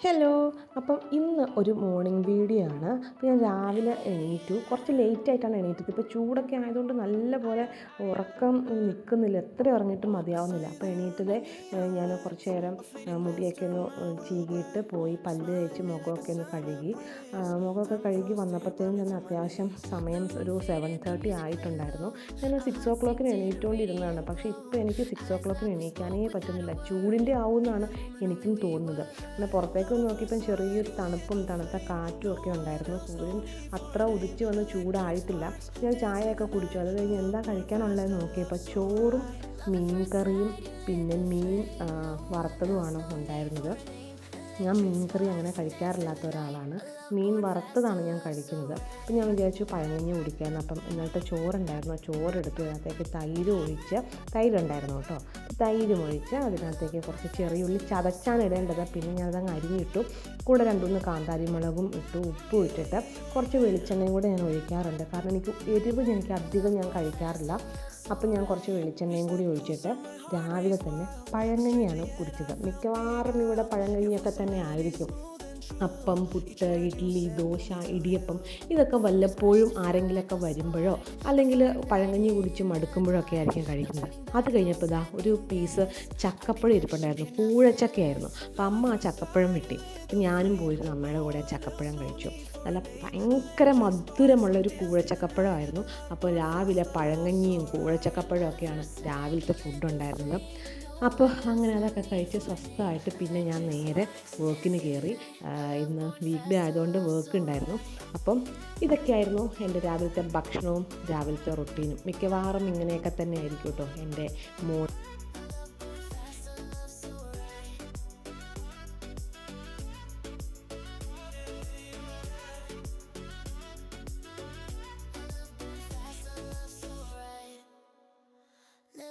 Hello. അപ്പം ഇന്ന് ഒരു മോർണിംഗ് വീഡിയോ ആണ്. അപ്പോൾ ഞാൻ രാവിലെ എണീറ്റു. കുറച്ച് ലേറ്റായിട്ടാണ് എണീറ്റത്. ഇപ്പോൾ ചൂടൊക്കെ ആയതുകൊണ്ട് നല്ലപോലെ ഉറക്കം നിൽക്കുന്നില്ല. എത്ര ഉറങ്ങിയിട്ടും മതിയാവുന്നില്ല. അപ്പോൾ എണീറ്റത് ഞാൻ കുറച്ച് നേരം മുടിയൊക്കെ ഒന്ന് ചീകിയിട്ട് പോയി പല്ല് തേച്ച് മുഖമൊക്കെ ഒന്ന് കഴുകി. മുഖമൊക്കെ കഴുകി വന്നപ്പോഴത്തേനും തന്നെ അത്യാവശ്യം സമയം ഒരു 7:30 ആയിട്ടുണ്ടായിരുന്നു. ഞാൻ 6 o'clock എണീറ്റുകൊണ്ടിരുന്നതാണ്. പക്ഷേ ഇപ്പോൾ എനിക്ക് 6 o'clock എണീക്കാനേ പറ്റുന്നില്ല. ചൂടിൻ്റെ ആവുമെന്നാണ് എനിക്കും തോന്നുന്നത്. പിന്നെ പുറത്തേക്ക് നോക്കിയപ്പം ചെറിയൊരു തണുപ്പും തണുത്ത കാറ്റും ഒക്കെ ഉണ്ടായിരുന്നു. സൂര്യൻ അത്ര ഉദിച്ച് വന്ന് ചൂടായിട്ടില്ല. ഞാൻ ചായയൊക്കെ കുടിച്ചു. അത് കഴിഞ്ഞ് എന്താ കഴിക്കാനുള്ളതെന്ന് നോക്കിയപ്പോൾ ചോറും മീൻ കറിയും പിന്നെ മീൻ വറുത്തതുമാണ് ഉണ്ടായിരുന്നത്. ഞാൻ മീൻ കറി അങ്ങനെ കഴിക്കാറില്ലാത്ത ഒരാളാണ്. മീൻ വറുത്തതാണ് ഞാൻ കഴിക്കുന്നത്. അപ്പം ഞാൻ വിചാരിച്ചു പഴങ്കഞ്ഞി കുടിക്കാമെന്ന്. അപ്പം ഇന്നലത്തെ ചോറുണ്ടായിരുന്നു. ആ ചോറെടുത്ത് അതിനകത്തേക്ക് തൈരുണ്ടായിരുന്നു കേട്ടോ. തൈരും ഒഴിച്ച് അതിനകത്തേക്ക് കുറച്ച് ചെറിയുള്ളി ചതച്ചാണ് ഇടേണ്ടത്. പിന്നെ ഞാനതങ്ങ് അരിഞ്ഞിട്ടു. കൂടെ 2-3 കാന്താരി മുളകും ഇട്ടു, ഉപ്പും ഇട്ടിട്ട് കുറച്ച് വെളിച്ചെണ്ണയും കൂടെ ഞാൻ ഒഴിക്കാറുണ്ട്. കാരണം എരിവ് അധികം ഞാൻ കഴിക്കാറില്ല. അപ്പം ഞാൻ കുറച്ച് വെളിച്ചെണ്ണയും കൂടി ഒഴിച്ചിട്ട് രാവിലെ തന്നെ പഴങ്കഞ്ഞിയാണ് കുടിച്ചത്. മിക്കവാറും ഇവിടെ പഴങ്കഞ്ഞിയൊക്കെ തന്നെ ആയിരിക്കും. അപ്പം, പുട്ട്, ഇഡ്ഡലി, ദോശ, ഇടിയപ്പം ഇതൊക്കെ വല്ലപ്പോഴും ആരെങ്കിലുമൊക്കെ വരുമ്പോഴോ അല്ലെങ്കിൽ പഴങ്കഞ്ഞി കുടിച്ച് മടുക്കുമ്പോഴോ ഒക്കെ ആയിരിക്കും കഴിക്കുന്നത്. അത് കഴിഞ്ഞപ്പോൾ ഇതാ ഒരു പീസ് ചക്കപ്പഴം ഇരിപ്പുണ്ടായിരുന്നു. കൂഴച്ചക്കയായിരുന്നു. അപ്പം അമ്മ ആ ചക്കപ്പഴം വെട്ടി. അപ്പം ഞാനും പോയിരുന്നു അമ്മയുടെ കൂടെ ചക്കപ്പഴം കഴിച്ചു. നല്ല ഭയങ്കര മധുരമുള്ളൊരു കൂഴച്ചക്കപ്പഴമായിരുന്നു. അപ്പോൾ രാവിലെ പഴങ്കഞ്ഞിയും കൂഴച്ചക്കപ്പഴം ഒക്കെയാണ് രാവിലത്തെ ഫുഡ് ഉണ്ടായിരുന്നത്. അപ്പോൾ അങ്ങനെ അതൊക്കെ കഴിച്ച് സ്വസ്ഥമായിട്ട് പിന്നെ ഞാൻ നേരെ വർക്കിന് കയറി. ഇന്ന് വീക്ക് ഡേ ആയതുകൊണ്ട് വർക്ക് ഉണ്ടായിരുന്നു. അപ്പം ഇതൊക്കെയായിരുന്നു എൻ്റെ രാവിലത്തെ ഭക്ഷണവും രാവിലത്തെ റൊട്ടീനും. മിക്കവാറും ഇങ്ങനെയൊക്കെ തന്നെ ആയിരിക്കും കേട്ടോ എൻ്റെ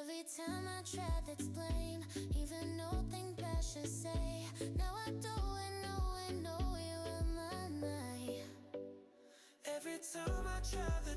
Every time I try to explain, even nothing bad should say. Now I know you in my night. Every time I try to